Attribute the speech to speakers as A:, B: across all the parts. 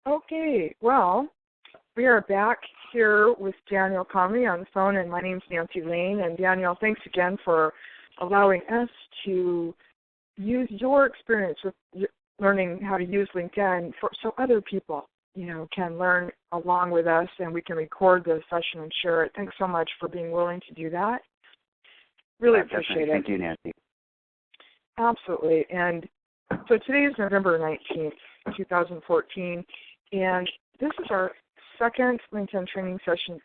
A: Okay, well, we are back here with Daniel Conley on the phone, and my name's Nancy Laine. And Daniel, thanks again for allowing us to use your experience with learning how to use LinkedIn so other people, can learn along with us, and we can record the session and share it. Thanks so much for being willing to do that. Really appreciate it.
B: Thank you, Nancy.
A: Absolutely. And so today is November 19th, 2014, and this is our second LinkedIn training session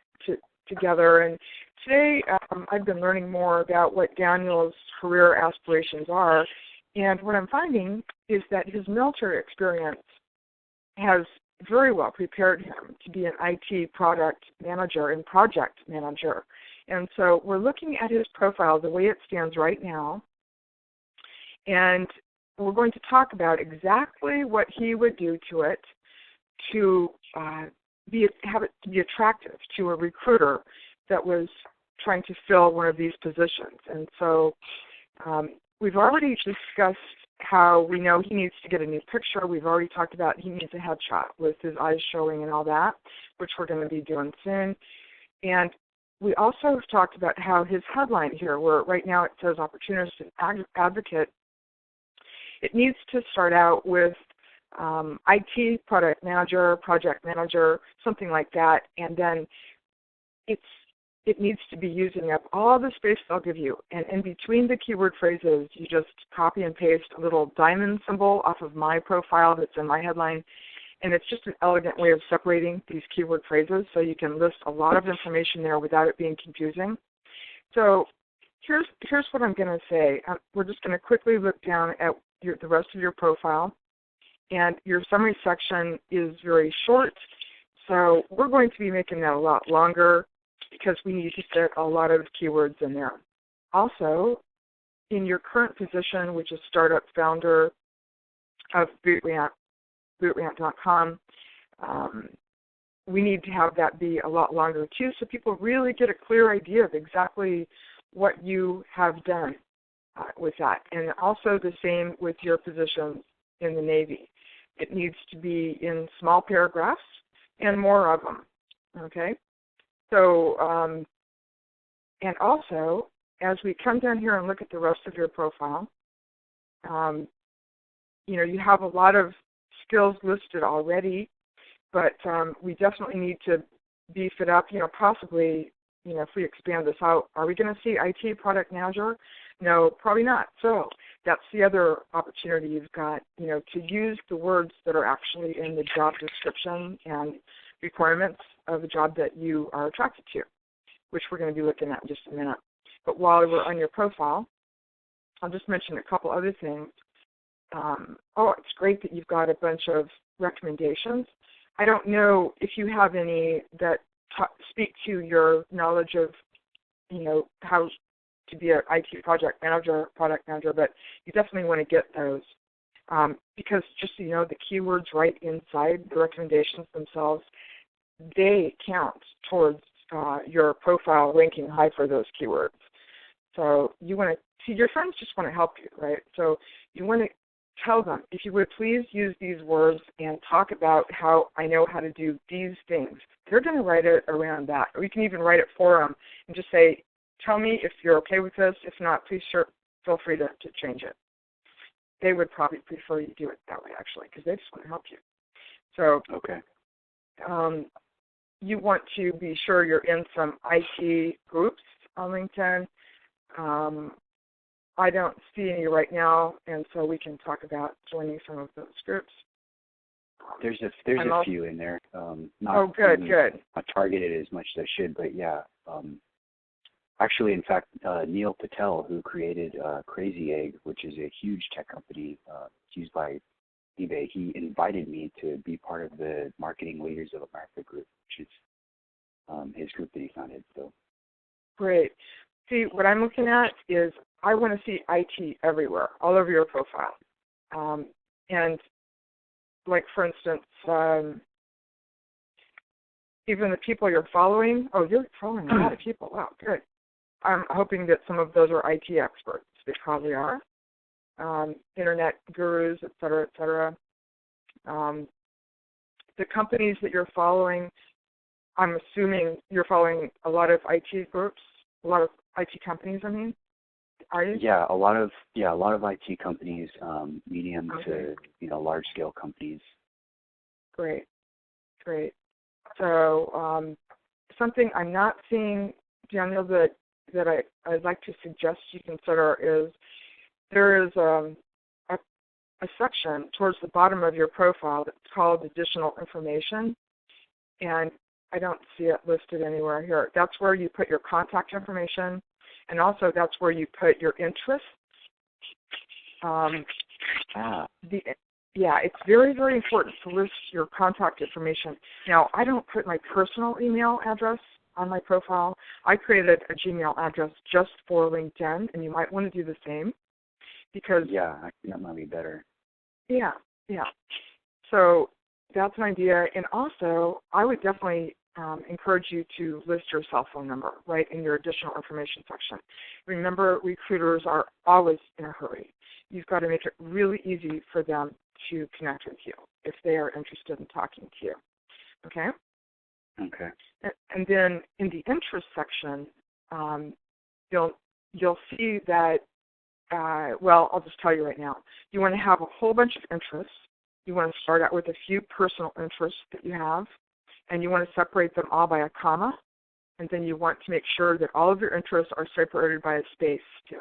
A: together. And today I've been learning more about what Daniel's career aspirations are. And what I'm finding is that his military experience has very well prepared him to be an IT product manager and project manager. And so we're looking at his profile the way it stands right now. And we're going to talk about exactly what he would do to it to have it to be attractive to a recruiter that was trying to fill one of these positions. And so we've already discussed how we know he needs to get a new picture. We've already talked about he needs a headshot with his eyes showing and all that, which we're going to be doing soon. And we also have talked about how his headline here, where right now it says opportunist and advocate, it needs to start out with IT product manager, project manager, something like that, and then it needs to be using up all the space they'll give you. And in between the keyword phrases, you just copy and paste a little diamond symbol off of my profile that's in my headline, and it's just an elegant way of separating these keyword phrases so you can list a lot of information there without it being confusing. So here's what I'm going to say. We're just going to quickly look down at the rest of your profile. And your summary section is very short, so we're going to be making that a lot longer because we need to fit a lot of keywords in there. Also, in your current position, which is startup founder of bootrant.com, we need to have that be a lot longer too so people really get a clear idea of exactly what you have done with that. And also the same with your positions in the Navy. It needs to be in small paragraphs and more of them, okay? So, and also, as we come down here and look at the rest of your profile, you have a lot of skills listed already, but we definitely need to beef it up, possibly, if we expand this out. Are we going to see IT product manager? No, probably not. So that's the other opportunity you've got, to use the words that are actually in the job description and requirements of the job that you are attracted to, which we're going to be looking at in just a minute. But while we're on your profile, I'll just mention a couple other things. It's great that you've got a bunch of recommendations. I don't know if you have any that speak to your knowledge of, how to be an IT project manager, product manager, but you definitely want to get those because just so you know, the keywords right inside the recommendations themselves, they count towards your profile ranking high for those keywords. So you want to see, your friends just want to help you, right? So you want to tell them, if you would please use these words and talk about how I know how to do these things. They're going to write it around that, or you can even write it for them and just say, tell me if you're okay with this. If not, please feel free to change it. They would probably prefer you do it that way, actually, because they just want to help you. So
B: okay.
A: You want to be sure you're in some IT groups on LinkedIn. I don't see any right now, and so we can talk about joining some of those groups.
B: There's a few in there.
A: Not good.
B: Not targeted as much as I should, but yeah. Actually, in fact, Neil Patel, who created Crazy Egg, which is a huge tech company used by eBay, he invited me to be part of the Marketing Leaders of America group, which is his group that he founded. So
A: great. See, what I'm looking at is I want to see IT everywhere, all over your profile. And like, for instance, even the people you're following, you're following a lot of people. Wow, good. I'm hoping that some of those are IT experts. They probably are. Internet gurus, et cetera, et cetera. the companies that you're following, I'm assuming you're following a lot of IT groups, a lot of IT companies, I mean. Are you?
B: Yeah, a lot of IT companies, medium to large scale companies.
A: Great. So something I'm not seeing, Daniel, that I'd like to suggest you consider is there is a section towards the bottom of your profile that's called Additional Information, and I don't see it listed anywhere here. That's where you put your contact information, and also that's where you put your interests. It's very, very important to list your contact information. Now, I don't put my personal email address on my profile. I created a Gmail address just for LinkedIn, and you might want to do the same because
B: that might be better.
A: Yeah. So that's an idea, and also I would definitely encourage you to list your cell phone number right in your additional information section. Remember, recruiters are always in a hurry. You've got to make it really easy for them to connect with you if they are interested in talking to you. Okay?
B: Okay.
A: And then in the interest section, you'll see that, I'll just tell you right now. You want to have a whole bunch of interests. You want to start out with a few personal interests that you have, and you want to separate them all by a comma, and then you want to make sure that all of your interests are separated by a space too,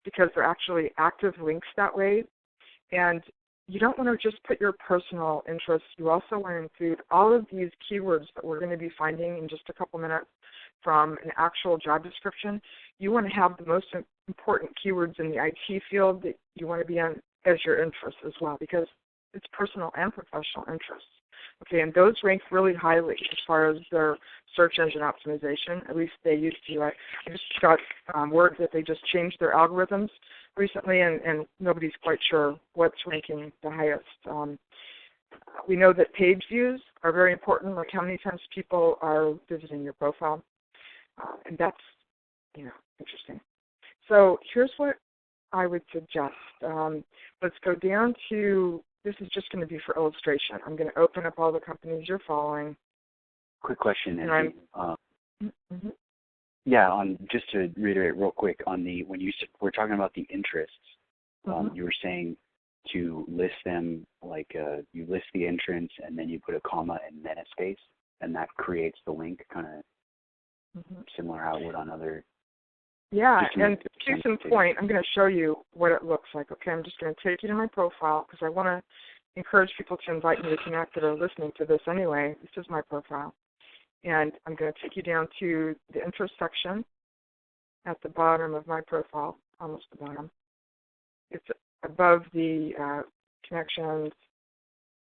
A: because they're actually active links that way. And you don't want to just put your personal interests. You also want to include all of these keywords that we're going to be finding in just a couple minutes from an actual job description. You want to have the most important keywords in the IT field that you want to be in as your interests as well, because it's personal and professional interests. Okay, and those rank really highly as far as their search engine optimization. At least they used to. I just got word that they just changed their algorithms recently, and nobody's quite sure what's ranking the highest. We know that page views are very important, like how many times people are visiting your profile, and that's, interesting. So here's what I would suggest. Let's go down to, this is just going to be for illustration. I'm going to open up all the companies you're following.
B: Quick question.
A: Mm-hmm.
B: Yeah, just to reiterate real quick, when we're talking about the interests, you were saying to list them like you list the entrance and then you put a comma and then a space, and that creates the link, kind of similar how it would on other.
A: Yeah, and case in point, I'm going to show you what it looks like. Okay, I'm just going to take you to my profile because I want to encourage people to invite me to connect that are listening to this anyway. This is my profile. And I'm going to take you down to the interest section at the bottom of my profile, almost the bottom. It's above the connections.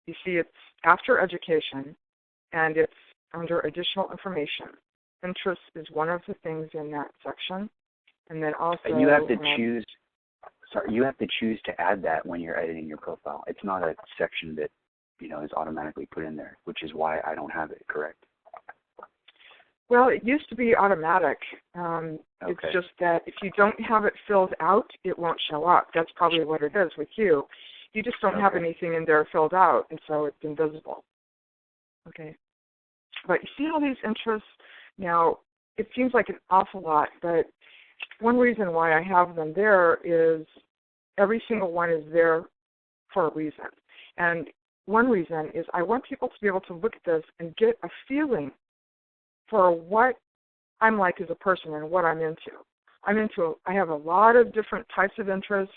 A: You see it's after education, and it's under additional information. Interest is one of the things in that section. And then also...
B: And you have to choose... Sorry, you have to choose to add that when you're editing your profile. It's not a section that, is automatically put in there, which is why I don't have it, correct?
A: Well, it used to be automatic. It's just that if you don't have it filled out, it won't show up. That's probably what it is with you. You just don't have anything in there filled out, and so it's invisible. Okay. But you see all these interests? Now, it seems like an awful lot, but one reason why I have them there is every single one is there for a reason. And one reason is I want people to be able to look at this and get a feeling for what I'm like as a person and what I'm into. I have a lot of different types of interests.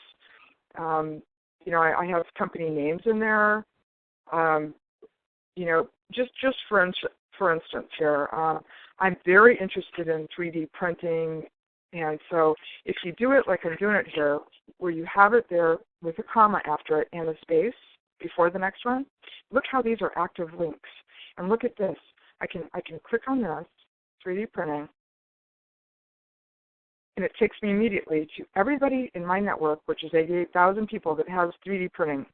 A: I have company names in there. Just for instance here, I'm very interested in 3D printing. And so if you do it like I'm doing it here, where you have it there with a comma after it and a space before the next one, look how these are active links. And look at this. I can click on this, 3D printing, and it takes me immediately to everybody in my network, which is 88,000 people that has 3D printing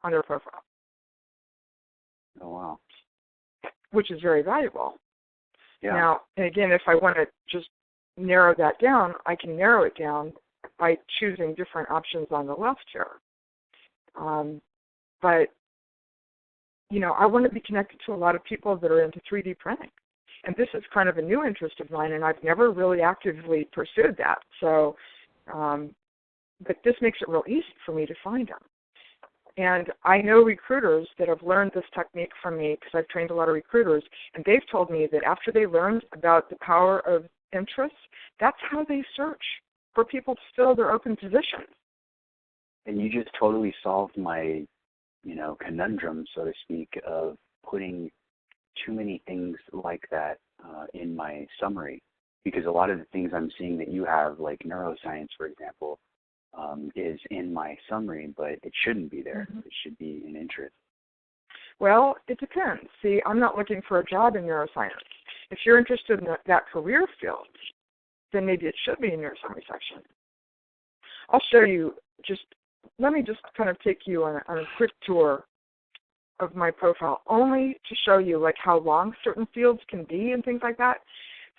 A: on their profile.
B: Oh, wow.
A: Which is very valuable.
B: Yeah.
A: Now, and again, if I want to just narrow that down, I can narrow it down by choosing different options on the left here. But, I want to be connected to a lot of people that are into 3D printing. And this is kind of a new interest of mine, and I've never really actively pursued that. So, but this makes it real easy for me to find them. And I know recruiters that have learned this technique from me because I've trained a lot of recruiters, and they've told me that after they learned about the power of interests, that's how they search for people to fill their open positions.
B: And you just totally solved my, conundrum, so to speak, of putting too many things like that in my summary. Because a lot of the things I'm seeing that you have, like neuroscience, for example, is in my summary, but it shouldn't be there. Mm-hmm. It should be an interest.
A: Well, it depends. See, I'm not looking for a job in neuroscience. If you're interested in that career field, then maybe it should be in your summary section. I'll show you, let me just kind of take you on a quick tour of my profile, only to show you like how long certain fields can be and things like that.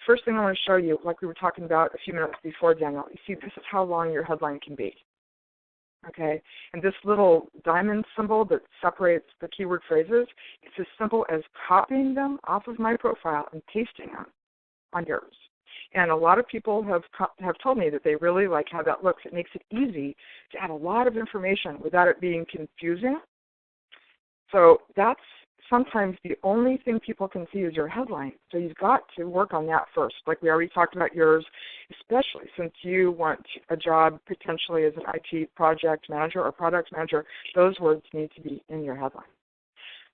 A: First thing I want to show you, like we were talking about a few minutes before, Daniel, you see this is how long your headline can be. Okay? And this little diamond symbol that separates the keyword phrases, it's as simple as copying them off of my profile and pasting them on yours. And a lot of people have told me that they really like how that looks. It makes it easy to add a lot of information without it being confusing. So that's sometimes the only thing people can see is your headline. So you've got to work on that first. Like we already talked about yours, especially since you want a job potentially as an IT project manager or product manager, those words need to be in your headline.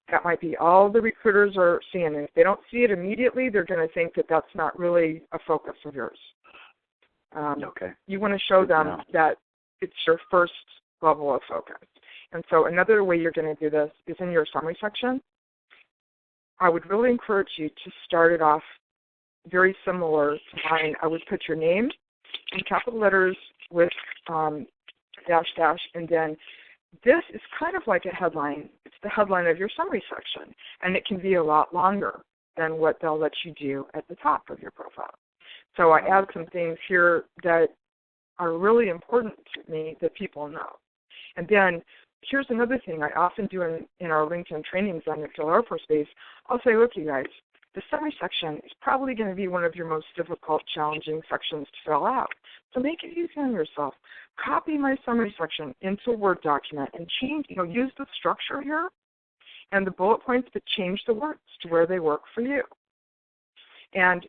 A: That might be all the recruiters are seeing. And if they don't see it immediately, they're going to think that that's not really a focus of yours.
B: Okay.
A: You want to show them that it's your first level of focus. And so another way you're going to do this is in your summary section. I would really encourage you to start it off very similar to mine. I would put your name in capital letters with dash, and then this is kind of like a headline. It's the headline of your summary section, and it can be a lot longer than what they'll let you do at the top of your profile. So I add some things here that are really important to me that people know. And then here's another thing I often do in our LinkedIn trainings on MacDill Air Force Base. I'll say, look, you guys, the summary section is probably going to be one of your most difficult, challenging sections to fill out. So make it easy on yourself. Copy my summary section into a Word document and change, use the structure here and the bullet points that change the words to where they work for you. And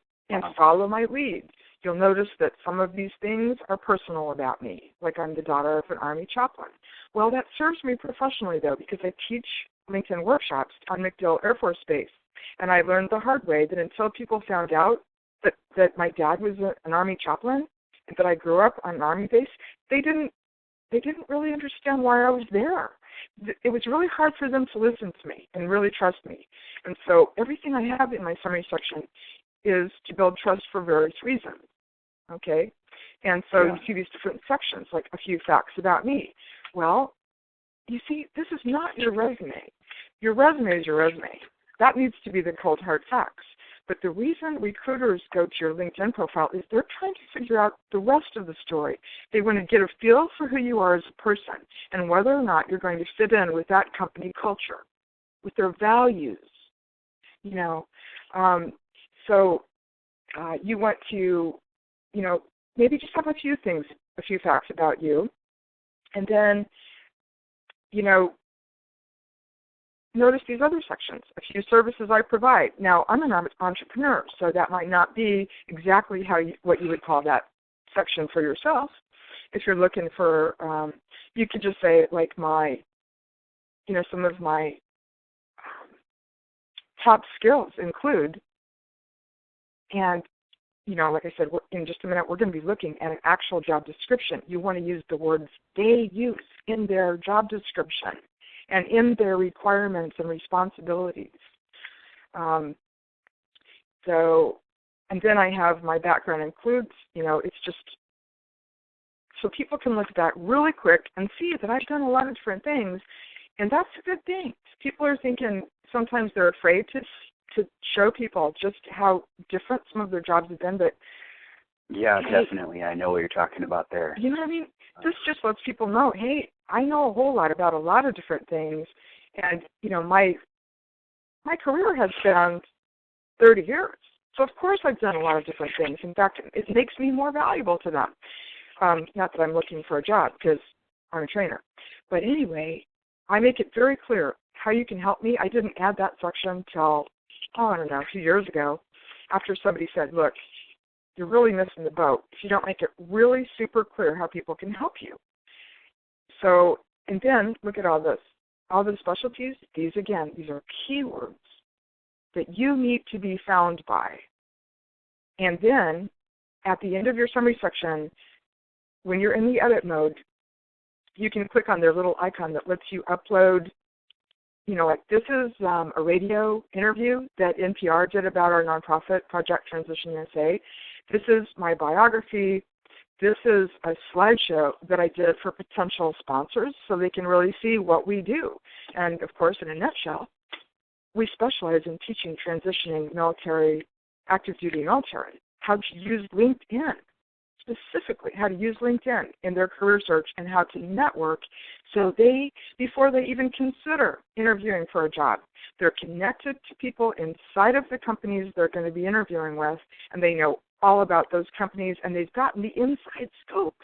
A: follow my lead. You'll notice that some of these things are personal about me, like I'm the daughter of an Army chaplain. Well, that serves me professionally, though, because I teach LinkedIn workshops on MacDill Air Force Base. And I learned the hard way that until people found out that my dad was an Army chaplain and that I grew up on an Army base, they didn't really understand why I was there. It was really hard for them to listen to me and really trust me. And so everything I have in my summary section is to build trust for various reasons. Okay? And so you see these different sections, like a few facts about me. Well, you see, this is not your resume. Your resume is your resume. That needs to be the cold, hard facts. But the reason recruiters go to your LinkedIn profile is they're trying to figure out the rest of the story. They want to get a feel for who you are as a person and whether or not you're going to fit in with that company culture, with their values. So you want to, maybe just have a few facts about you. And then, notice these other sections, a few services I provide. Now, I'm an entrepreneur, so that might not be exactly what you would call that section for yourself. If you're looking for, you could just say, like, some of my top skills include, and, like I said, in just a minute, we're going to be looking at an actual job description. You want to use the words they use in their job description and in their requirements and responsibilities. And then I have my background includes, it's just so people can look at that really quick and see that I've done a lot of different things, and that's a good thing. People are thinking sometimes they're afraid to show people just how different some of their jobs have been, but
B: definitely. I know what you're talking about there.
A: You know what I mean? This just lets people know, hey, I know a whole lot about a lot of different things, and, my career has spanned 30 years. So, of course, I've done a lot of different things. In fact, it makes me more valuable to them. Not that I'm looking for a job, because I'm a trainer. But anyway, I make it very clear how you can help me. I didn't add that section till, I don't know, a few years ago, after somebody said, look, you're really missing the boat if you don't make it really super clear how people can help you. So, and then look at all this. All the specialties, these are keywords that you need to be found by. And then at the end of your summary section, when you're in the edit mode, you can click on their little icon that lets you upload, like this is a radio interview that NPR did about our nonprofit, Project Transition USA. This is my biography. This is a slideshow that I did for potential sponsors so they can really see what we do. And, of course, in a nutshell, we specialize in teaching transitioning military, active duty military, how to use LinkedIn, specifically how to use LinkedIn in their career search and how to network so before they even consider interviewing for a job, they're connected to people inside of the companies they're going to be interviewing with, and they know all about those companies, and they've gotten the inside scoop.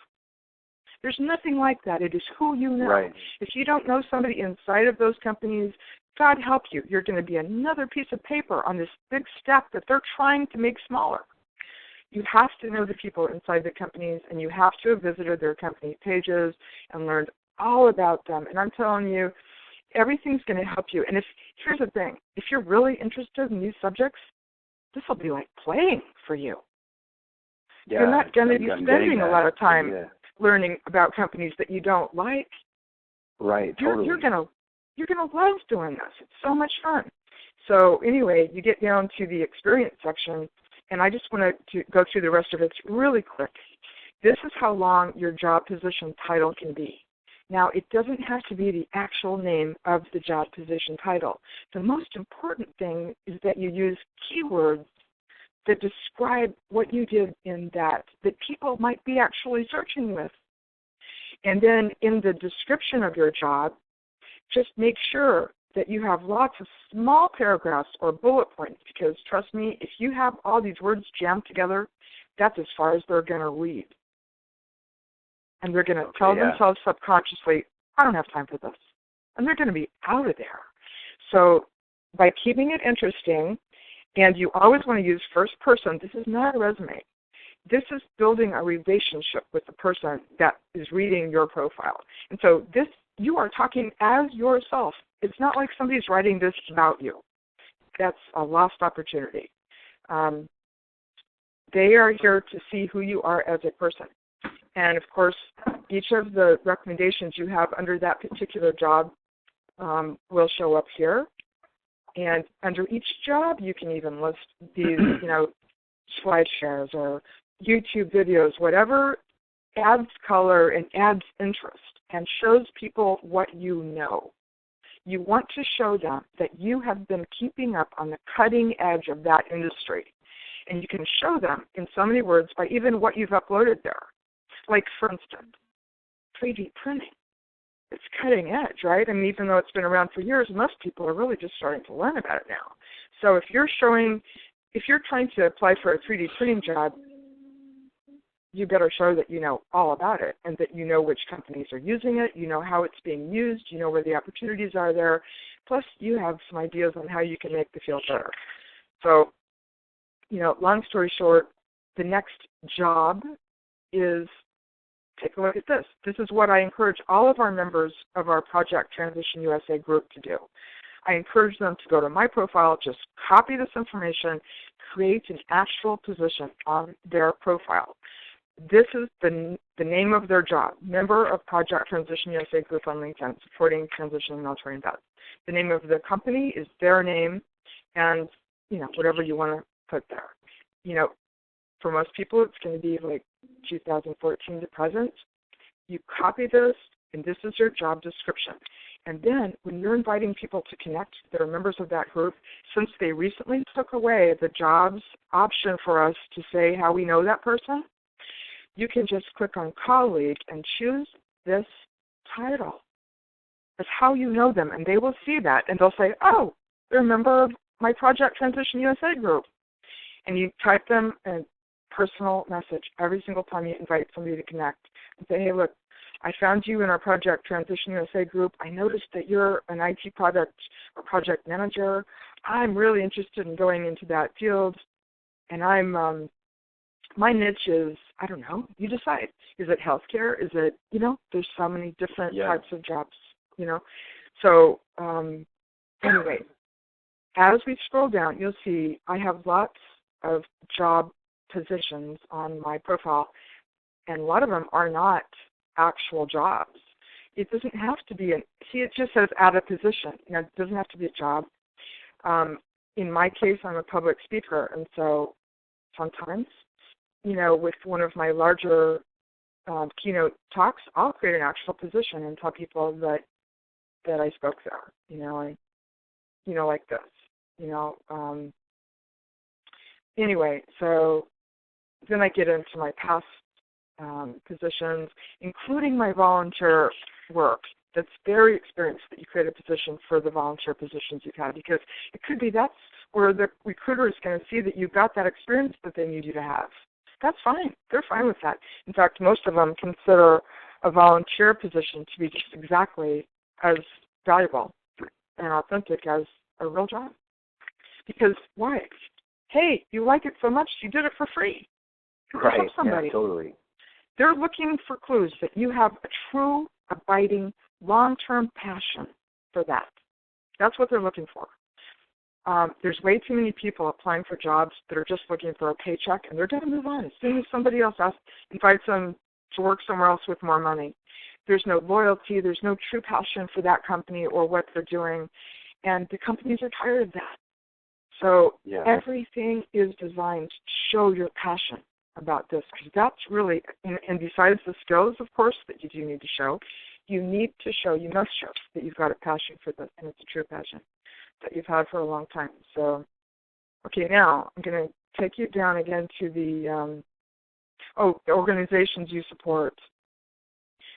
A: There's nothing like that. It is who you know.
B: Right.
A: If you don't know somebody inside of those companies, God help you. You're going to be another piece of paper on this big stack that they're trying to make smaller. You have to know the people inside the companies, and you have to have visited their company pages and learned all about them. And I'm telling you, everything's going to help you. And here's the thing. If you're really interested in these subjects, this will be like playing for you.
B: Yeah,
A: you're not going to be spending a lot of time learning about companies that you don't like.
B: Right, totally.
A: You're going to love doing this. It's so much fun. So anyway, you get down to the experience section, and I just want to go through the rest of it really quick. This is how long your job position title can be. Now, it doesn't have to be the actual name of the job position title. The most important thing is that you use keywords that describe what you did in that people might be actually searching with. And then in the description of your job, just make sure that you have lots of small paragraphs or bullet points, because trust me, if you have all these words jammed together, that's as far as they're going to read. And they're going to tell themselves subconsciously, I don't have time for this. And they're going to be out of there. So by keeping it interesting, and you always want to use first person, this is not a resume. This is building a relationship with the person that is reading your profile. And so you are talking as yourself. It's not like somebody's writing this about you. That's a lost opportunity. They are here to see who you are as a person. And, of course, each of the recommendations you have under that particular job will show up here. And under each job, you can even list these, slide shares or YouTube videos, whatever adds color and adds interest and shows people what you know. You want to show them that you have been keeping up on the cutting edge of that industry. And you can show them in so many words by even what you've uploaded there. Like, for instance, 3D printing. It's cutting edge, right? I mean, even though it's been around for years, most people are really just starting to learn about it now. So if you're trying to apply for a 3D printing job, you better show that you know all about it and that you know which companies are using it, you know how it's being used, you know where the opportunities are there, plus you have some ideas on how you can make the field better. So, long story short, the next job is, take a look at this. This is what I encourage all of our members of our Project Transition USA group to do. I encourage them to go to my profile, just copy this information, create an actual position on their profile. This is the name of their job, member of Project Transition USA group on LinkedIn, supporting transitioning military and vets. The name of the company is their name, and whatever you want to put there. For most people, it's going to be like 2014 to present. You copy this, and this is your job description. And then when you're inviting people to connect that are members of that group, since they recently took away the jobs option for us to say how we know that person, you can just click on colleague and choose this title. That's how you know them, and they will see that, and they'll say, oh, they're a member of my Project Transition USA group. And you type them a personal message every single time you invite somebody to connect and say, hey, look, I found you in our Project Transition USA group. I noticed that you're an IT product or project manager. I'm really interested in going into that field, and my niche is, I don't know, you decide. Is it healthcare? Is it, there's so many different types of jobs, So anyway, as we scroll down, you'll see I have lots of job positions on my profile, and a lot of them are not actual jobs. It doesn't have to be it just says add a position. It doesn't have to be a job. In my case, I'm a public speaker, and so sometimes, with one of my larger keynote talks, I'll create an actual position and tell people that I spoke there, like this, Anyway, so then I get into my past positions, including my volunteer work. That's very experienced that you create a position for the volunteer positions you've had, because it could be that's where the recruiter is going to see that you've got that experience that they need you to have. That's fine. They're fine with that. In fact, most of them consider a volunteer position to be just exactly as valuable and authentic as a real job. Because why? Hey, you like it so much, you did it for free.
B: Right,
A: help somebody.
B: Yeah, totally.
A: They're looking for clues that you have a true, abiding, long-term passion for that. That's what they're looking for. There's way too many people applying for jobs that are just looking for a paycheck, and they're going to move on as soon as somebody else invites them to work somewhere else with more money. There's no loyalty. There's no true passion for that company or what they're doing, and the companies are tired of that. So everything is designed to show your passion about this, because that's really, and besides the skills, of course, that you do need to show, you must show that you've got a passion for this, and it's a true passion that you've had for a long time. So, okay, now I'm going to take you down again to the organizations you support.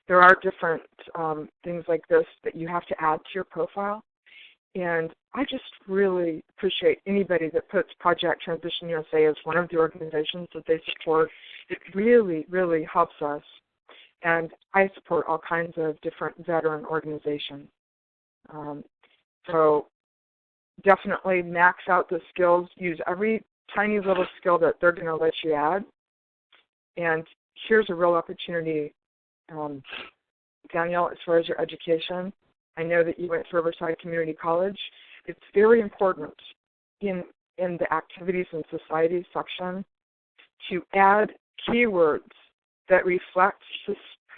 A: There are different things like this that you have to add to your profile. And I just really appreciate anybody that puts Project Transition USA as one of the organizations that they support. It really, really helps us. And I support all kinds of different veteran organizations. So definitely max out the skills. Use every tiny little skill that they're going to let you add. And here's a real opportunity, Danielle, as far as your education. I know that you went to Riverside Community College. It's very important in the activities and societies section to add keywords that reflect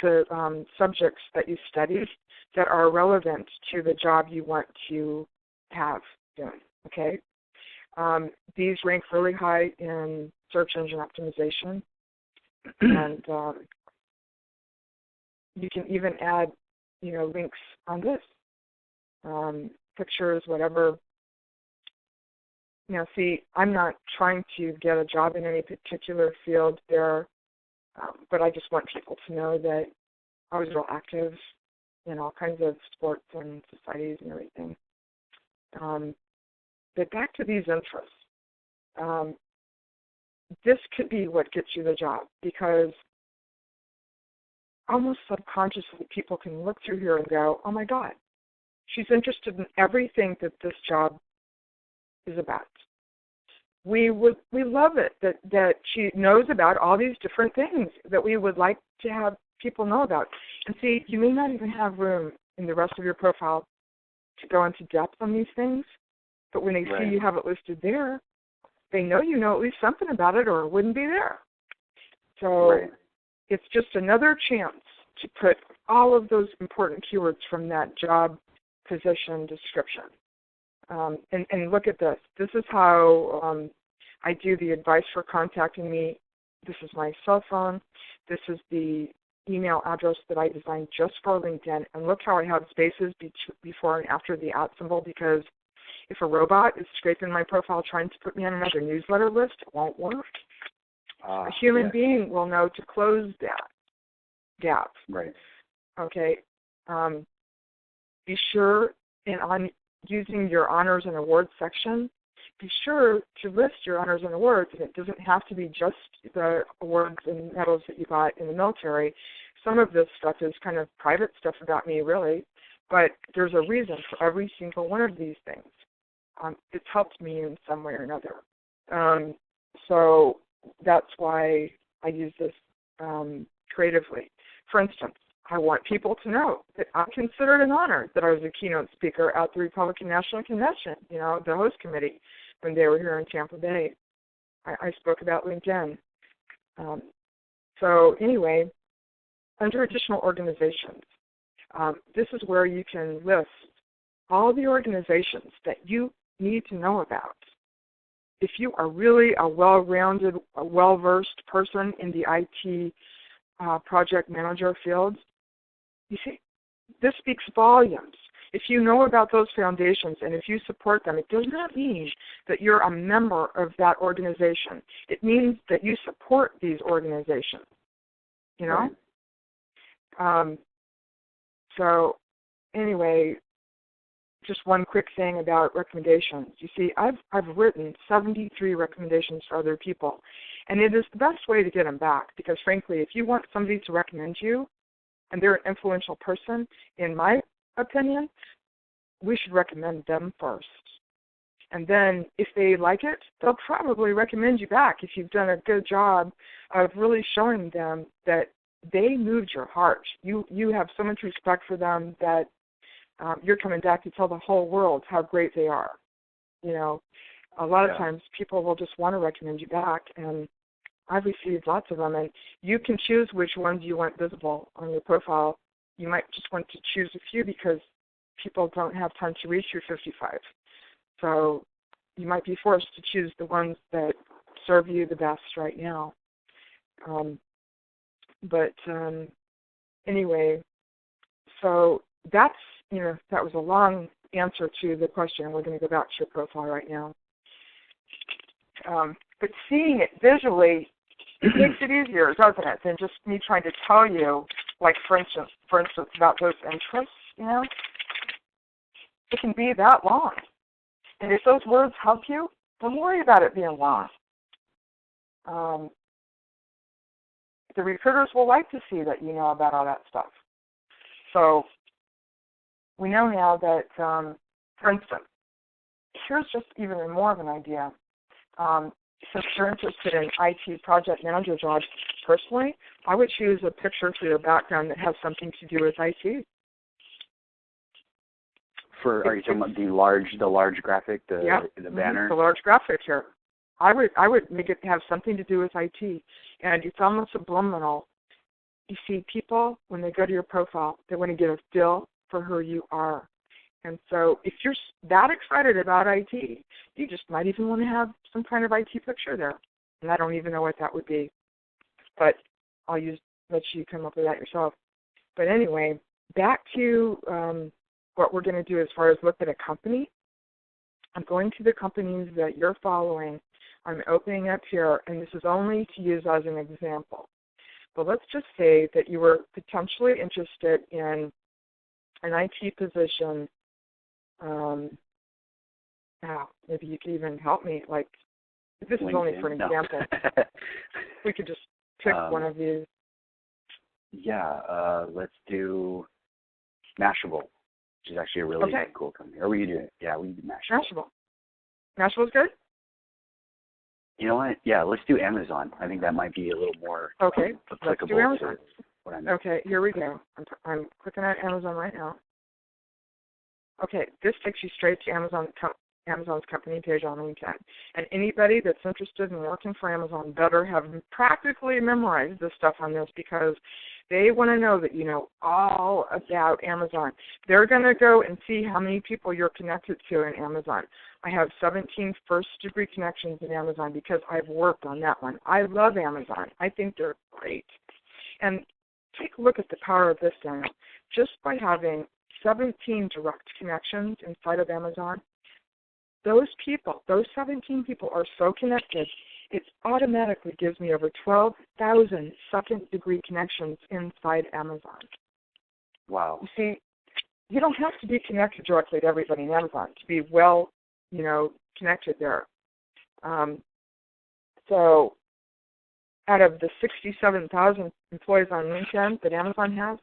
A: the subjects that you studied that are relevant to the job you want to have done, okay? These rank really high in search engine optimization, and you can even add links on this, pictures, whatever. See, I'm not trying to get a job in any particular field there, but I just want people to know that I was real active in all kinds of sports and societies and everything. But back to these interests. This could be what gets you the job, because almost subconsciously people can look through here and go, oh my God, she's interested in everything that this job is about. We love it that she knows about all these different things that we would like to have people know about. And see, you may not even have room in the rest of your profile to go into depth on these things, but when they see you have it listed there, they know you know at least something about it, or it wouldn't be there. So it's just another chance to put all of those important keywords from that job position description. And look at this. This is how I do the advice for contacting me. This is my cell phone. This is the email address that I designed just for LinkedIn. And look how I have spaces before and after the @ symbol, because if a robot is scraping my profile trying to put me on another newsletter list, it won't work. A human being will know to close that gap.
B: Right.
A: Okay. Be sure, and on using your honors and awards section, be sure to list your honors and awards. And it doesn't have to be just the awards and medals that you got in the military. Some of this stuff is kind of private stuff about me, really, but there's a reason for every single one of these things. It's helped me in some way or another. So that's why I use this creatively. For instance, I want people to know that I consider it an honor that I was a keynote speaker at the Republican National Convention, the host committee, when they were here in Tampa Bay. I spoke about LinkedIn. So anyway, Untraditional Organizations. This is where you can list all the organizations that you need to know about. If you are really a well-rounded, a well-versed person in the IT project manager field, you see, this speaks volumes. If you know about those foundations and if you support them, it does not mean that you're a member of that organization. It means that you support these organizations, Right. So anyway, just one quick thing about recommendations. You see, I've written 73 recommendations for other people, and it is the best way to get them back because, frankly, if you want somebody to recommend you and they're an influential person, in my opinion, we should recommend them first. And then if they like it, they'll probably recommend you back if you've done a good job of really showing them that they moved your heart. You have so much respect for them that you're coming back to tell the whole world how great they are. A lot of times people will just want to recommend you back, and I've received lots of them, and you can choose which ones you want visible on your profile. You might just want to choose a few because people don't have time to reach your 55. So you might be forced to choose the ones that serve you the best right now. Anyway, so that's, that was a long answer to the question. We're going to go back to your profile right now. But seeing it visually, it makes it easier, doesn't it, than just me trying to tell you, like, for instance, about those interests, It can be that long. And if those words help you, don't worry about it being long. The recruiters will like to see that you know about all that stuff. So we know now that, for instance, here's just even more of an idea. Since you're interested in IT project manager jobs, personally, I would choose a picture for your background that has something to do with IT.
B: Are you talking about the large graphic, the banner?
A: The large graphic here. I would make it have something to do with IT, and it's almost subliminal. You see, people, when they go to your profile, they want to get a feel for who you are. And so if you're that excited about IT, you just might even want to have some kind of IT picture there. And I don't even know what that would be. But I'll let you come up with that yourself. But anyway, back to what we're going to do as far as look at a company. I'm going to the companies that you're following. I'm opening up here, and this is only to use as an example. But let's just say that you were potentially interested in an IT position. Maybe you could even help me. Like, this is
B: LinkedIn,
A: only for an example. We could just pick one of these.
B: Yeah, let's do Mashable, which is actually a really cool company. Or we do it. Yeah, we do Mashable.
A: Mashable's good?
B: You know what? Yeah, let's do Amazon. I think that might be a little more applicable to what I mean.
A: Okay, here we go. I'm clicking at Amazon right now. Okay, this takes you straight to Amazon's company page on LinkedIn. And anybody that's interested in working for Amazon better have practically memorized this stuff on this because they want to know that you know all about Amazon. They're going to go and see how many people you're connected to in Amazon. I have 17 first-degree connections in Amazon because I've worked on that one. I love Amazon. I think they're great. And take a look at the power of this, Daniel. Just by having 17 direct connections inside of Amazon, those 17 people are so connected, it automatically gives me over 12,000 second-degree connections inside Amazon.
B: Wow.
A: You see, you don't have to be connected directly to everybody in Amazon to be well, connected there. So out of the 67,000 employees on LinkedIn that Amazon has,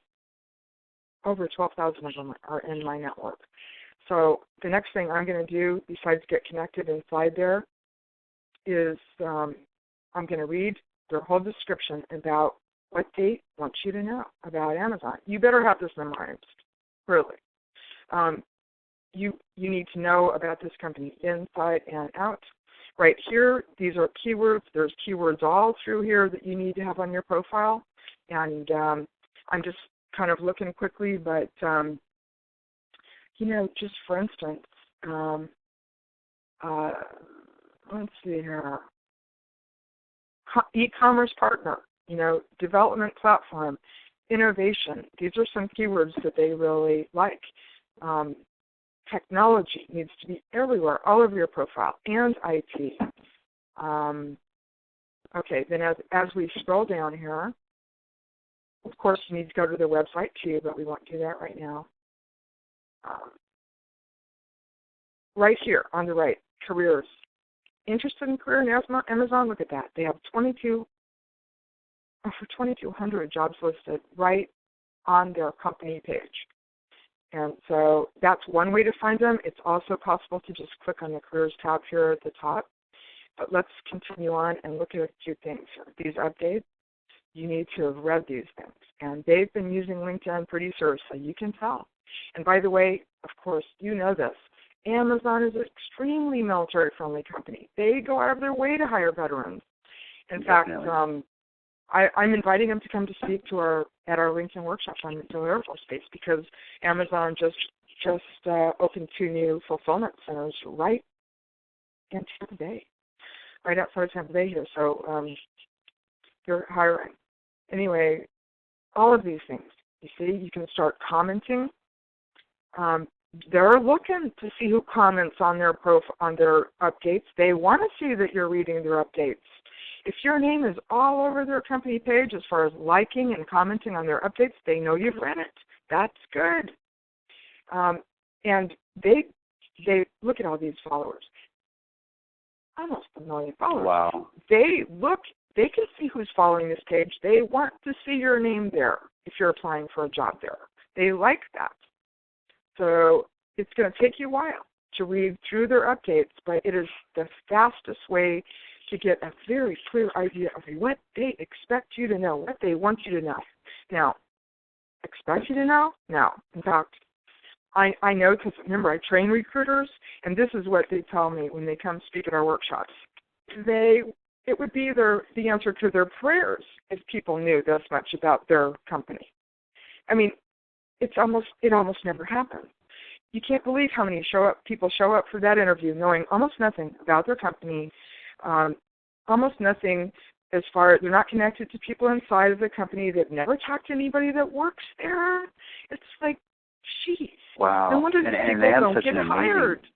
A: over 12,000 of them are in my network. So the next thing I'm going to do, besides get connected inside there, is I'm going to read their whole description about what they want you to know about Amazon. You better have this memorized, really. You need to know about this company inside and out. Right here, these are keywords. There's keywords all through here that you need to have on your profile. And I'm just kind of looking quickly, but, just for instance, let's see here. E-commerce partner, development platform, innovation. These are some keywords that they really like. Technology needs to be everywhere, all over your profile, and IT. Okay, then as we scroll down here, of course, you need to go to their website too, but we won't do that right now. Right here on the right, careers. Interested in career in Amazon? Look at that. They have 2,200 jobs listed right on their company page. And so that's one way to find them. It's also possible to just click on the careers tab here at the top. But let's continue on and look at a few things here. These updates, you need to have read these things. And they've been using LinkedIn pretty seriously. You can tell. And by the way, of course, you know this. Amazon is an extremely military-friendly company. They go out of their way to hire veterans. In fact, I'm inviting them to come to speak at our LinkedIn workshop on the Air Force Base because Amazon just opened 2 new fulfillment centers right in Tampa Bay, right outside of Tampa Bay here. So they're hiring. Anyway, all of these things, you see, you can start commenting. They're looking to see who comments on their updates. They want to see that you're reading their updates. If your name is all over their company page as far as liking and commenting on their updates, they know you've read it. That's good. And they look at all these followers. Almost 1 million followers.
B: Wow.
A: They can see who's following this page. They want to see your name there if you're applying for a job there. They like that. So it's going to take you a while to read through their updates, but it is the fastest way to get a very clear idea of what they expect you to know, what they want you to know. Now, expect you to know? No. In fact, I know because, remember, I train recruiters, and this is what they tell me when they come speak at our workshops. It would be the answer to their prayers if people knew this much about their company. I mean, it almost never happens. You can't believe how many people show up for that interview knowing almost nothing about their company, almost nothing as far as they're not connected to people inside of the company. They've never talked to anybody that works there. It's like, geez.
B: Wow.
A: No wonder these people don't get hired.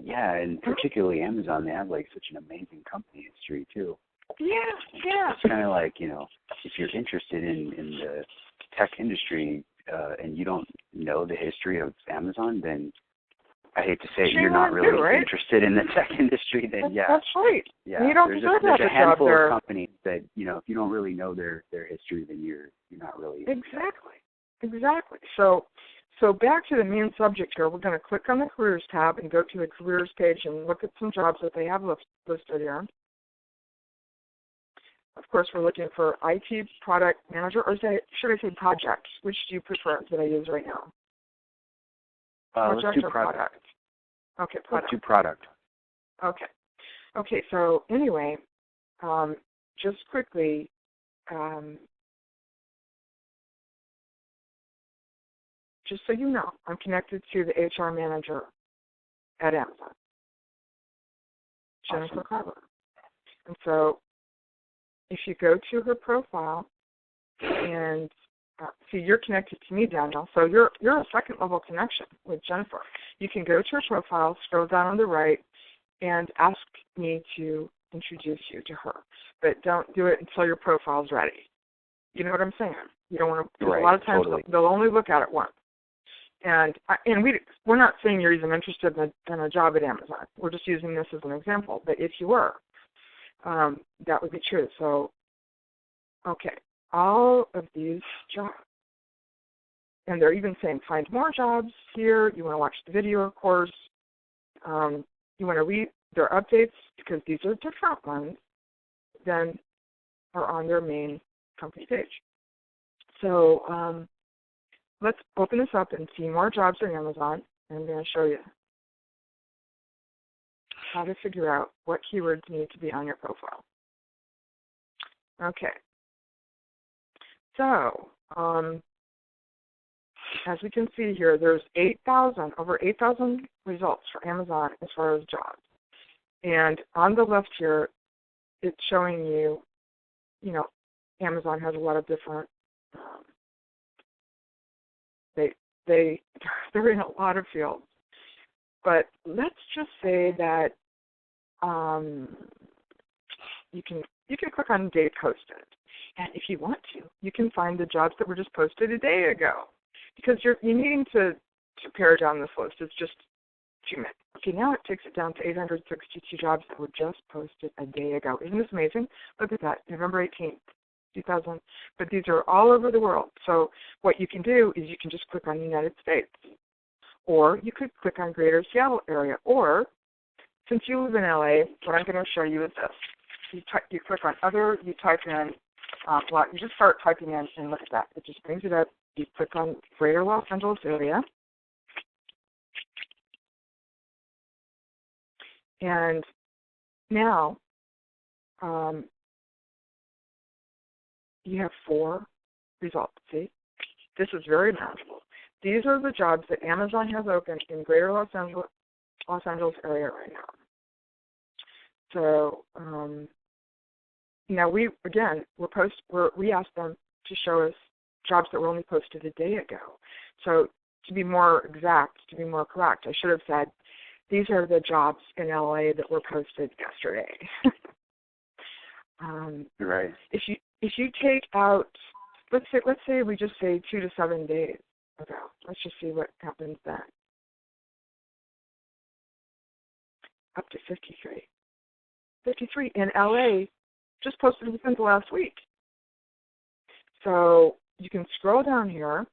B: Yeah, and particularly Amazon, they have such an amazing company history too.
A: Yeah.
B: It's kind of like, if you're interested in the tech industry and you don't know the history of Amazon, then I hate to say it, you're not really interested in the tech industry. Then
A: that's right.
B: Yeah,
A: you don't deserve
B: there's
A: to have
B: a handful
A: of
B: companies that if you don't really know their history, then you're not really
A: exactly. So back to the main subject here. We're going to click on the careers tab and go to the careers page and look at some jobs that they have listed here. Of course, we're looking for IT product manager, or should I say project? Which do you prefer that I use right now?
B: Let's do product.
A: Okay, product.
B: Let's do product.
A: Okay, so anyway, just quickly, just so you know, I'm connected to the HR manager at Amazon, Jennifer Carver. And so if you go to her profile and see, you're connected to me, Daniel, so you're a second level connection with Jennifer. You can go to her profile, scroll down on the right, and ask me to introduce you to her. But don't do it until your profile's ready. You know what I'm saying? You don't want to, because a lot of times they'll only look at it once. And we're not saying you're even interested in a job at Amazon. We're just using this as an example. But if you were, that would be true. So, okay, all of these jobs. And they're even saying find more jobs here. You want to watch the video, of course. You want to read their updates because these are different ones than are on their main company page. So let's open this up and see more jobs on Amazon. And I'm going to show you how to figure out what keywords need to be on your profile. Okay. So as we can see here, there's over 8,000 results for Amazon as far as jobs. And on the left here, it's showing you, Amazon has a lot of different, they're in a lot of fields. But let's just say that you can click on date posted. And if you want to, you can find the jobs that were just posted a day ago. Because you're needing to pare down this list. It's just too many. Okay, now it takes it down to 862 jobs that were just posted a day ago. Isn't this amazing? Look at that, November 18th, 2000. But these are all over the world. So what you can do is you can just click on the United States. Or you could click on Greater Seattle area. Or, since you live in LA, what I'm going to show you is this. You click on other, you type in, you just start typing in and look at that. It just brings it up. You click on Greater Los Angeles area. And now you have 4 results. See? This is very manageable. These are the jobs that Amazon has open in Greater Los Angeles area right now. So now we asked them to show us jobs that were only posted a day ago. So to be more exact, to be more correct, I should have said these are the jobs in LA that were posted yesterday.
B: Right.
A: If you take out, let's say we just say 2 to 7 days ago. Let's just see what happens then. Up to 53. 53 in LA just posted within the last week. So you can scroll down here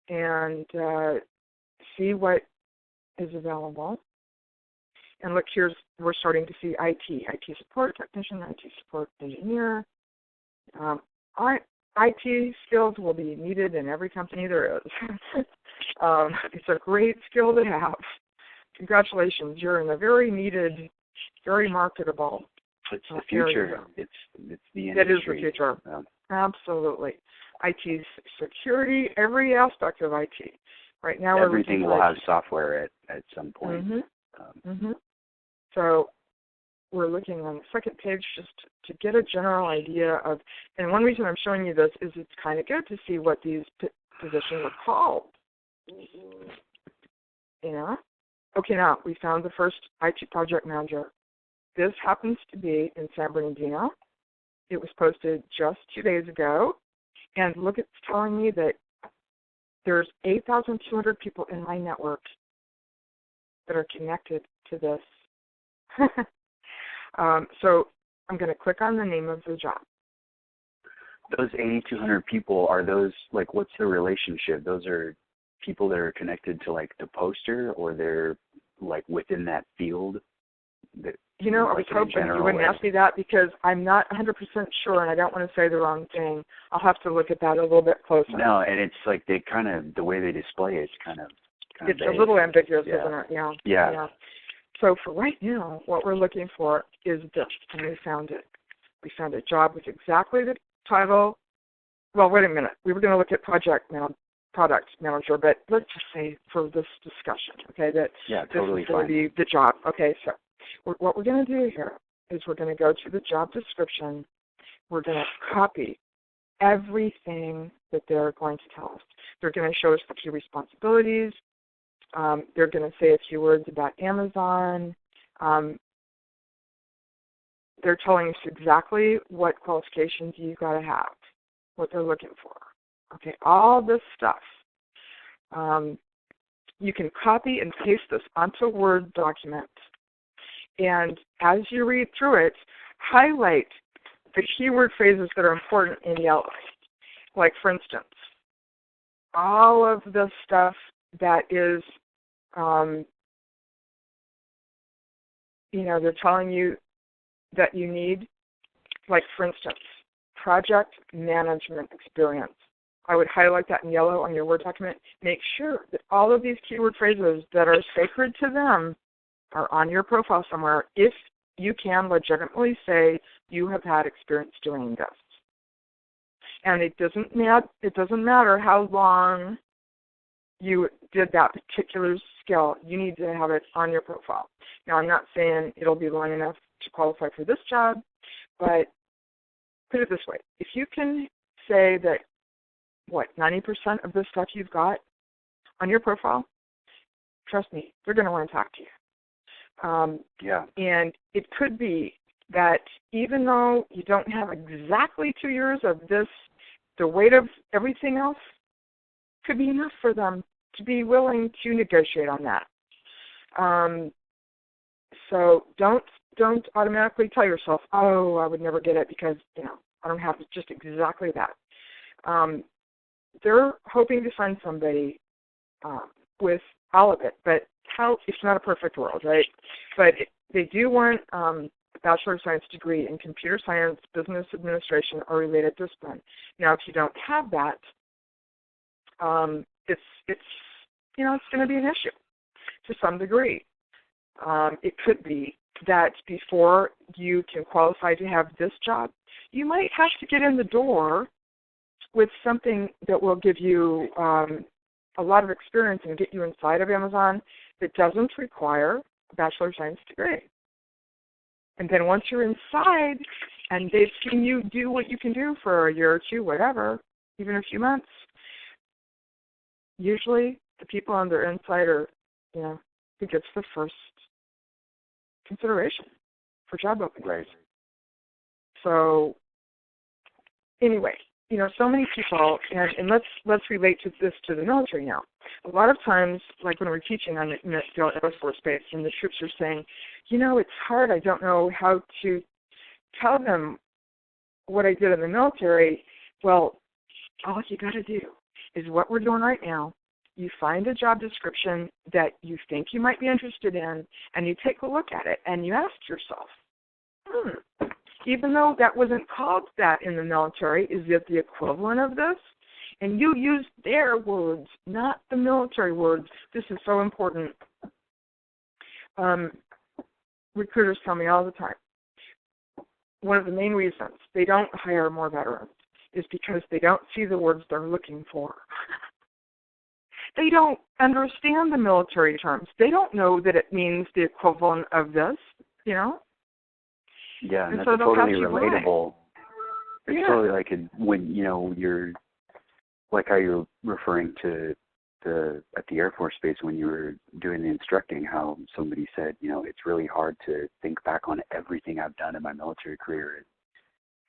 A: and see what is available. And look, we're starting to see IT support technician, IT support engineer. IT skills will be needed in every company there is. It's a great skill to have. Congratulations, you're in a very needed, very marketable.
B: It's the future.
A: Area.
B: It's the industry.
A: It is the future. Absolutely. IT security, every aspect of IT. Right now,
B: everything will have software at some point.
A: So we're looking on the second page just to get a general idea of, and one reason I'm showing you this is it's kind of good to see what these positions are called. Okay, now we found the first IT project manager. This happens to be in San Bernardino. It was posted just 2 days ago. And look, it's telling me that there's 8,200 people in my network that are connected to this. So I'm going to click on the name of the job.
B: Those 8,200 people, are those, what's the relationship? Those are people that are connected to, the poster, or they're, within that field?
A: I was hoping you wouldn't ask me that because I'm not 100% sure and I don't want to say the wrong thing. I'll have to look at that a little bit closer.
B: No, and it's the way they display it's kind of
A: it's vague. A little ambiguous,
B: yeah.
A: Isn't it?
B: Yeah.
A: So for right now, what we're looking for is this, and we found it. We found a job with exactly the title. Well, wait a minute. We were going to look at product manager, but let's just say for this discussion, okay, that
B: totally
A: this is going to be the job. Okay, so what we're going to do here is we're going to go to the job description. We're going to copy everything that they're going to tell us. They're going to show us the key responsibilities. They're going to say a few words about Amazon. They're telling us exactly what qualifications you've got to have, what they're looking for. Okay, all this stuff. you can copy and paste this onto a Word document. And as you read through it, highlight the keyword phrases that are important in yellow. Like, for instance, all of the stuff that is, they're telling you that you need, like, for instance, project management experience. I would highlight that in yellow on your Word document. Make sure that all of these keyword phrases that are sacred to them are on your profile somewhere if you can legitimately say you have had experience doing this. And it doesn't matter how long you did that particular skill. You need to have it on your profile. Now, I'm not saying it'll be long enough to qualify for this job, but put it this way. If you can say that, 90% of the stuff you've got on your profile, trust me, they're going to want to talk to you. And it could be that even though you don't have exactly 2 years of this, the weight of everything else could be enough for them to be willing to negotiate on that. So don't automatically tell yourself, oh, I would never get it because, I don't have just exactly that. They're hoping to find somebody with all of it, but it's not a perfect world, right? But they do want a Bachelor of Science degree in computer science, business administration, or related discipline. Now, if you don't have that, it's going to be an issue to some degree. It could be that before you can qualify to have this job, you might have to get in the door with something that will give you a lot of experience and get you inside of Amazon that doesn't require a Bachelor of Science degree. And then once you're inside and they've seen you do what you can do for a year or two, whatever, even a few months, usually the people on their inside are, who gets the first consideration for job openings.
B: Right.
A: So anyway, so many people, and let's relate to this to the military now. A lot of times, like when we're teaching on the Air Force Base, and the troops are saying, it's hard. I don't know how to tell them what I did in the military. Well, all you got to do is what we're doing right now. You find a job description that you think you might be interested in, and you take a look at it, and you ask yourself, even though that wasn't called that in the military, is it the equivalent of this? And you use their words, not the military words. This is so important. Recruiters tell me all the time, one of the main reasons they don't hire more veterans is because they don't see the words they're looking for. They don't understand the military terms. They don't know that it means the equivalent of this,
B: Yeah, and that's
A: so
B: totally relatable. It's totally like when, you're, like how you're referring to at the Air Force Base when you were doing the instructing, how somebody said, it's really hard to think back on everything I've done in my military career and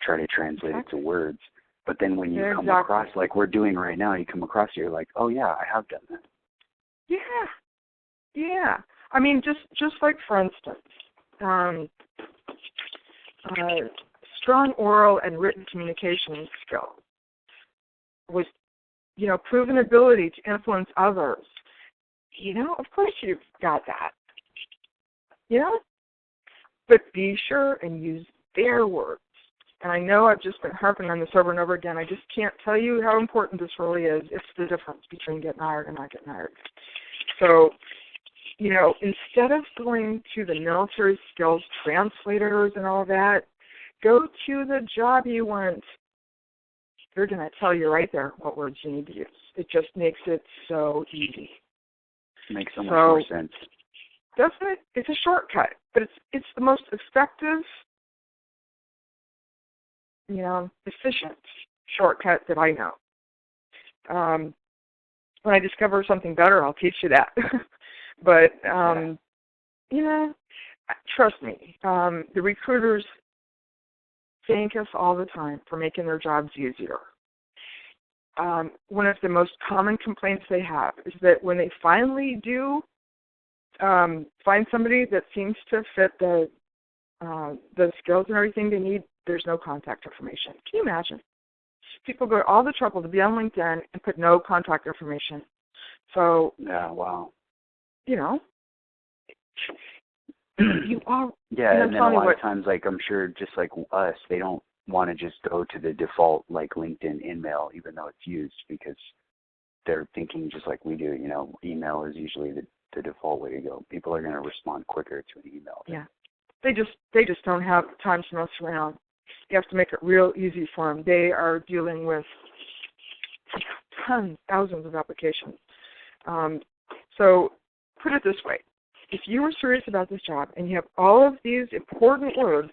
B: try to translate it to words. But then when you come across, like we're doing right now, you come across, you're like, oh yeah, I have done that.
A: Yeah. I mean, just like, for instance, strong oral and written communication skill was, proven ability to influence others. Of course you've got that. But be sure and use their words. And I know I've just been harping on this over and over again. I just can't tell you how important this really is. It's the difference between getting hired and not getting hired. So, instead of going to the military skills translators and all that, go to the job you want. They're going to tell you right there what words you need to use. It just makes it so easy.
B: Makes so much more sense.
A: Doesn't it? It's a shortcut, but it's the most effective, efficient shortcut that I know. When I discover something better, I'll teach you that. But, trust me, the recruiters thank us all the time for making their jobs easier. one of the most common complaints they have is that when they finally do find somebody that seems to fit the skills and everything they need, there's no contact information. Can you imagine? People go to all the trouble to be on LinkedIn and put no contact information. So,
B: yeah, wow.
A: You know, you are.
B: Yeah, and then a lot of times, like I'm sure, just like us, they don't want to just go to the default like LinkedIn InMail, even though it's used, because they're thinking just like we do. You know, email is usually the default way to go. People are going to respond quicker to an email.
A: Yeah, they just don't have time to mess around. You have to make it real easy for them. They are dealing with thousands of applications. So put it this way. If you were serious about this job and you have all of these important words,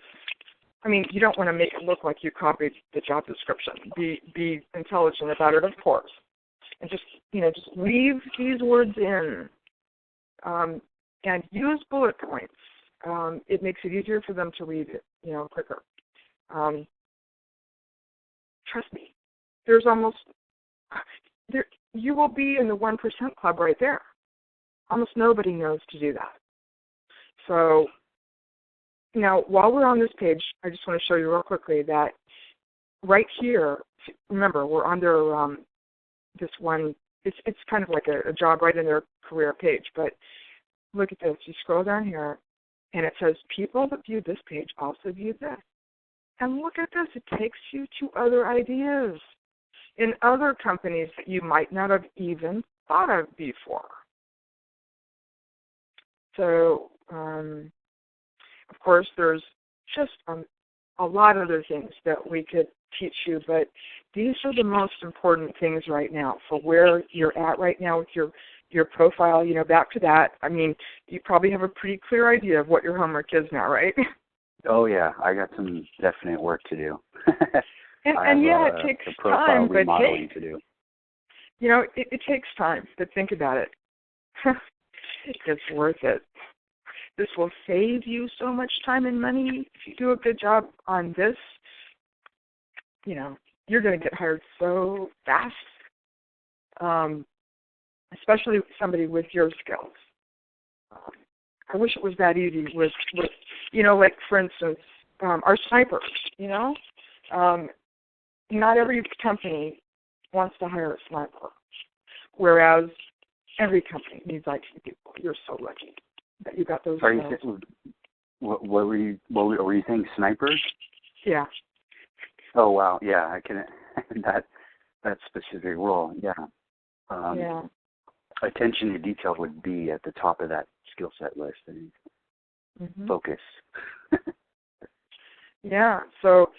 A: I mean, you don't want to make it look like you copied the job description. Be intelligent about it, of course. And just leave these words in and use bullet points. It makes it easier for them to read it, quicker. Trust me, you will be in the 1% club right there. Almost nobody knows to do that. So now, while we're on this page, I just want to show you real quickly that right here, remember, we're under this one. It's kind of like a job right in their career page, but look at this. You scroll down here, and it says, people that view this page also view this. And look at this. It takes you to other ideas in other companies that you might not have even thought of before. So, of course, there's just a lot of other things that we could teach you, but these are the most important things right now for where you're at right now with your profile. Back to that, I mean, you probably have a pretty clear idea of what your homework is now, right?
B: Oh, yeah. I got some definite work to do.
A: and yeah, it takes time, but hey,
B: to do.
A: It takes time, but think about it. It's worth it. This will save you so much time and money. If you do a good job on this, you're going to get hired so fast, especially somebody with your skills. I wish it was that easy with like, for instance, our snipers, not every company wants to hire a sniper, whereas every company needs IT people. You're so lucky that you got those.
B: What were you saying? Snipers?
A: Yeah.
B: Oh wow, yeah. I can that specific role. Yeah.
A: Yeah.
B: Attention to detail would be at the top of that skill set list. And focus.
A: Yeah. So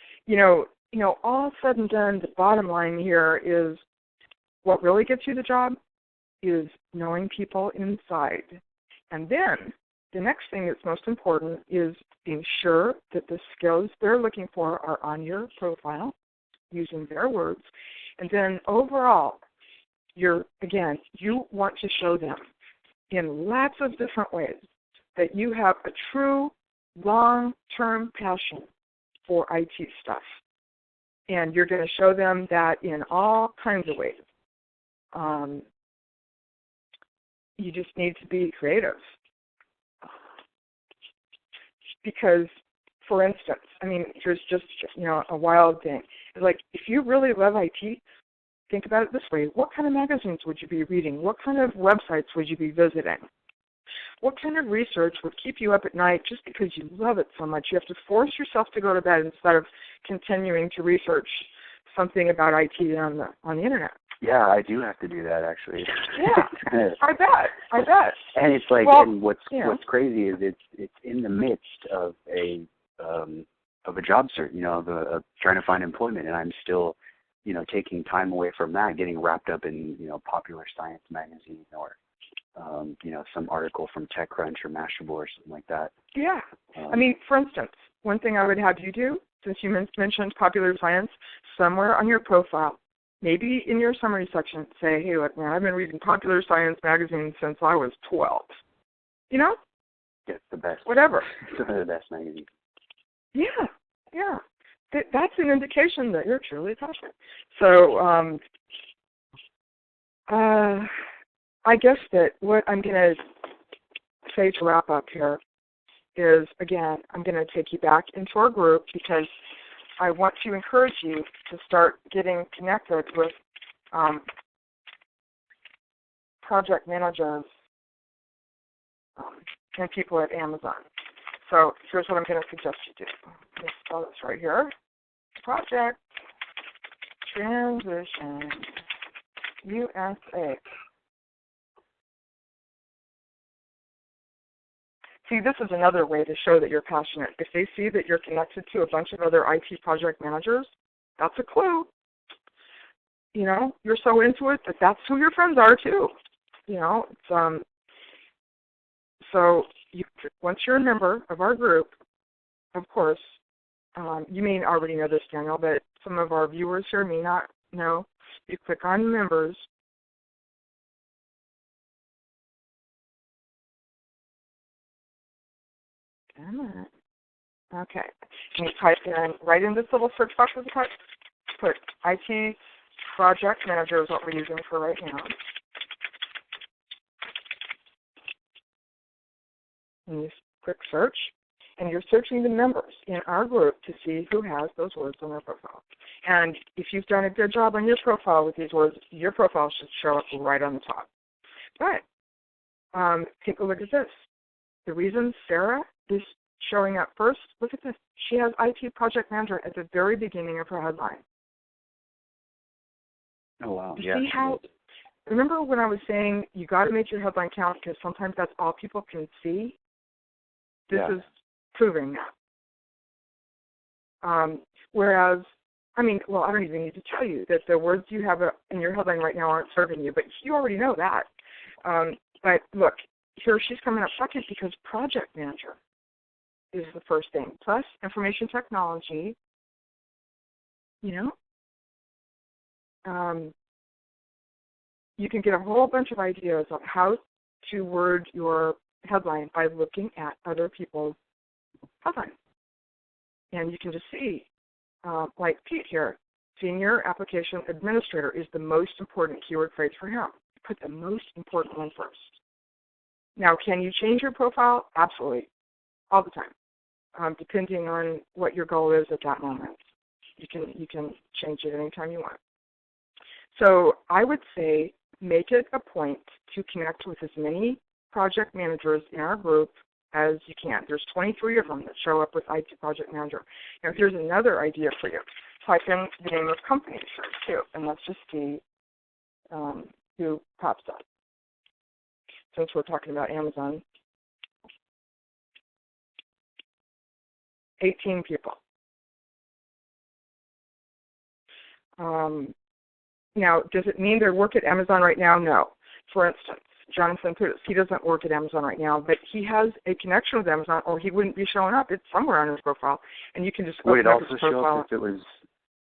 A: all said and done, the bottom line here is what really gets you the job is knowing people inside. And then the next thing that's most important is being sure that the skills they're looking for are on your profile, using their words. And then overall, you want to show them in lots of different ways that you have a true long-term passion for IT stuff. And you're going to show them that in all kinds of ways. You just need to be creative. Because, for instance, I mean, there's just, a wild thing. Like, if you really love IT, think about it this way. What kind of magazines would you be reading? What kind of websites would you be visiting? What kind of research would keep you up at night just because you love it so much? You have to force yourself to go to bed instead of continuing to research something about IT on the internet.
B: Yeah, I do have to do that, actually.
A: Yeah, I bet.
B: And it's like, and what's crazy is it's in the midst of a job search, of trying to find employment, and I'm still, taking time away from that, getting wrapped up in, Popular Science magazine or, some article from TechCrunch or Mashable or something like that.
A: Yeah. I mean, for instance, one thing I would have you do, since you mentioned Popular Science, somewhere on your profile, maybe in your summary section, say, hey, look, man, I've been reading Popular Science magazine since I was 12.
B: It's the best.
A: Whatever.
B: It's one of the best magazines.
A: Yeah. That's an indication that you're truly passionate. So, I guess that what I'm going to say to wrap up here is, again, I'm going to take you back into our group because I want to encourage you to start getting connected with project managers and people at Amazon. So here's what I'm going to suggest you do. Let me spell this right here. Project Transition USA. See, this is another way to show that you're passionate. If they see that you're connected to a bunch of other IT project managers, that's a clue. You know, you're so into it that that's who your friends are too. You know, it's, so once you're a member of our group, of course, you may already know this, Daniel, but some of our viewers here may not know. You click on members. Okay. And you type in, right in this little search box at the top, put IT project manager is what we're using for right now. And you click search, and you're searching the members in our group to see who has those words on their profile. And if you've done a good job on your profile with these words, your profile should show up right on the top. But take a look at this. The reason Sarah is showing up first, look at this. She has IT project manager at the very beginning of her headline.
B: Oh, wow.
A: You see how, remember when I was saying you got to make your headline count because sometimes that's all people can see? This is proving that. Whereas, I mean, well, I don't even need to tell you that the words you have in your headline right now aren't serving you, but you already know that. But look, here she's coming up second because project manager is the first thing. Plus information technology, you know. You can get a whole bunch of ideas on how to word your headline by looking at other people's headlines. And you can just see, like Pete here, senior application administrator is the most important keyword phrase for him. Put the most important one first. Now, can you change your profile? Absolutely, all the time, depending on what your goal is at that moment. You can change it anytime you want. So I would say make it a point to connect with as many project managers in our group as you can. There's 23 of them that show up with IT project manager. Now, here's another idea for you. Type in the name of companies here, too, and let's just see who pops up. Since we're talking about Amazon, 18 people. Now, does it mean they work at Amazon right now? No. For instance, Jonathan Putis, he doesn't work at Amazon right now, but he has a connection with Amazon, or he wouldn't be showing up. It's somewhere on his profile, and you can just open up his profile.
B: Would it also show up if it was?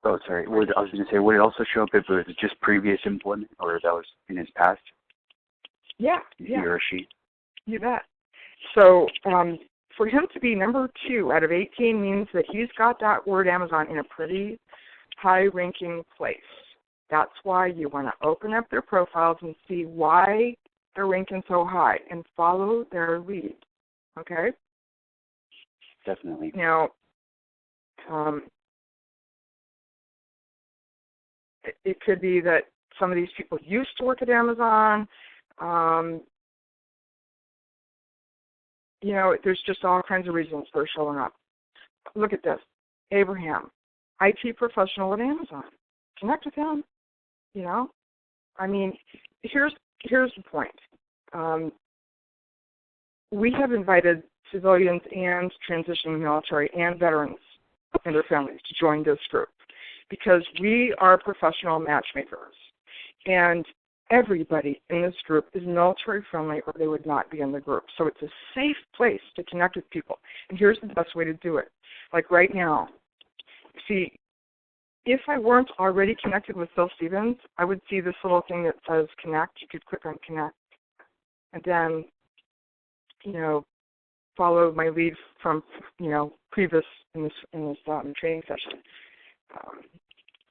B: Oh, sorry. I was going to say, would it also show up if it was just previous employment, or that was in his past?
A: Yeah.
B: He or she.
A: You bet. So for him to be number 2 out of 18 means that he's got that word Amazon in a pretty high-ranking place. That's why you want to open up their profiles and see why they're ranking so high and follow their lead. Okay?
B: Definitely.
A: Now, it could be that some of these people used to work at Amazon. You know, there's just all kinds of reasons they're showing up. Look at this. Abraham, IT professional at Amazon. Connect with him. You know? I mean, here's the point. We have invited civilians and transitioning military and veterans and their families to join this group because we are professional matchmakers. And everybody in this group is military friendly or they would not be in the group. So it's a safe place to connect with people. And here's the best way to do it. Like right now, see, if I weren't already connected with Phil Stevens, I would see this little thing that says connect. You could click on connect. And then, you know, follow my lead from, you know, previous in this training session.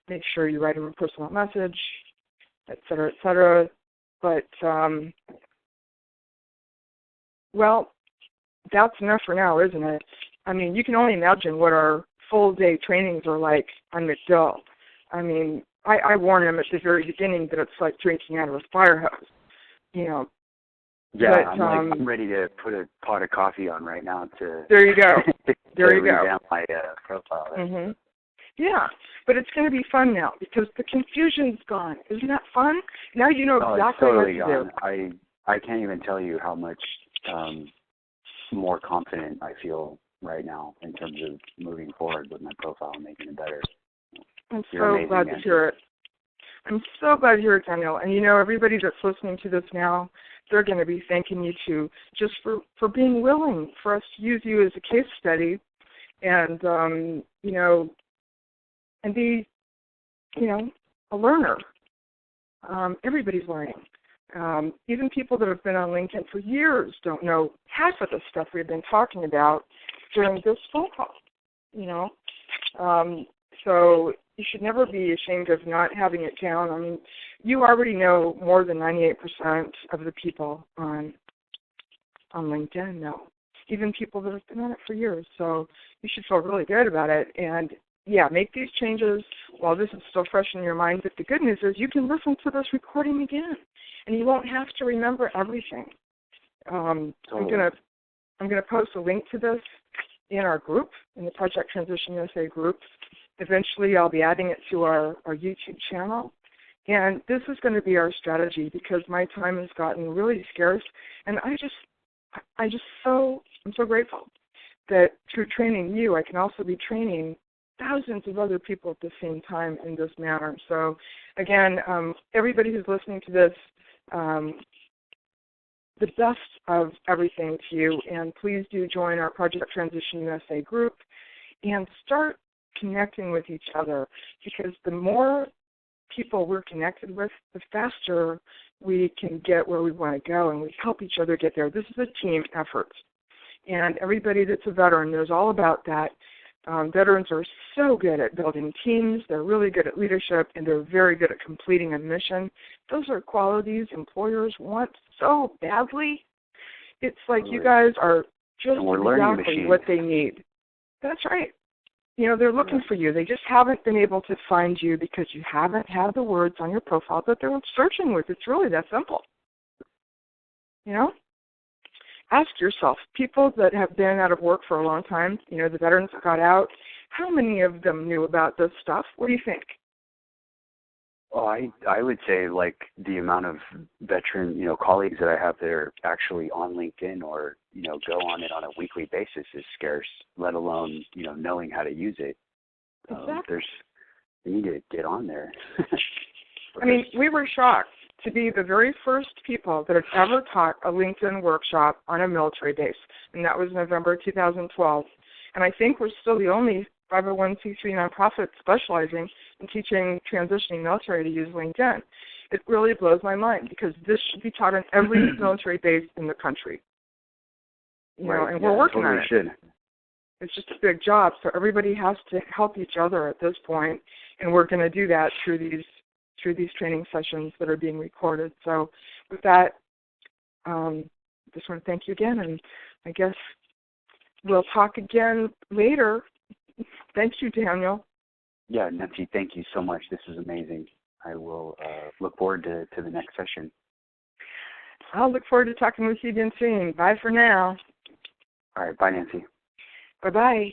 A: Make sure you write him a personal message, et cetera, et cetera. But, well, that's enough for now, isn't it? I mean, you can only imagine what our full-day trainings are like on McDill. I mean, I warn them at the very beginning that it's like drinking out of a fire hose, you know.
B: Yeah,
A: but,
B: I'm ready to put a pot of coffee on right now to.
A: There you go. There you go.
B: Revamp my profile.
A: Mm-hmm. Yeah, but it's going to be fun now because the confusion's gone. Isn't that fun? Now you know exactly what to do.
B: I can't even tell you how much more confident I feel right now in terms of moving forward with my profile and making it better.
A: I'm so glad to hear it. I'm so glad to hear it, Daniel. And you know, everybody that's listening to this now, they're going to be thanking you too, just for being willing for us to use you as a case study, and you know, and be, you know, a learner. Everybody's learning. Even people that have been on LinkedIn for years don't know half of the stuff we've been talking about during this phone call, you know. So you should never be ashamed of not having it down. I mean, you already know more than 98% of the people on LinkedIn know, even people that have been on it for years. So you should feel really good about it. And, yeah, make these changes while this is still fresh in your mind. But the good news is you can listen to this recording again, and you won't have to remember everything. I'm gonna post a link to this in our group, in the Project Transition USA group. Eventually, I'll be adding it to our YouTube channel. And this is going to be our strategy because my time has gotten really scarce. And I'm so grateful that through training you, I can also be training thousands of other people at the same time in this manner. So, again, everybody who's listening to this, the best of everything to you. And please do join our Project Transition USA group and start connecting with each other, because the more people we're connected with, the faster we can get where we want to go, and we help each other get there. This is a team effort, and everybody that's a veteran knows all about that. Veterans are so good at building teams. They're really good at leadership, and they're very good at completing a mission. Those are qualities employers want so badly. It's like you guys are just exactly what they need. That's right. You know, they're looking for you. They just haven't been able to find you because you haven't had the words on your profile that they're searching with. It's really that simple. You know? Ask yourself, people that have been out of work for a long time, you know, the veterans that got out, how many of them knew about this stuff? What do you think?
B: Well, I would say like the amount of veteran, you know, colleagues that I have that are actually on LinkedIn or, you know, go on it on a weekly basis is scarce, let alone, you know, knowing how to use it.
A: Exactly.
B: You need to get on there.
A: I mean, we were shocked to be the very first people that had ever taught a LinkedIn workshop on a military base, and that was November 2012. And I think we're still the only 501c3 nonprofit specializing in teaching transitioning military to use LinkedIn. It really blows my mind because this should be taught on every military base in the country. You know, and we're working on it. It's just a big job, so everybody has to help each other at this point, and we're going to do that through these training sessions that are being recorded. So with that, just want to thank you again, and I guess we'll talk again later. Thank you, Daniel.
B: Yeah, Nancy, thank you so much. This is amazing. I will look forward to the next session.
A: I'll look forward to talking with you again soon. Bye for now.
B: All right, bye, Nancy.
A: Bye-bye.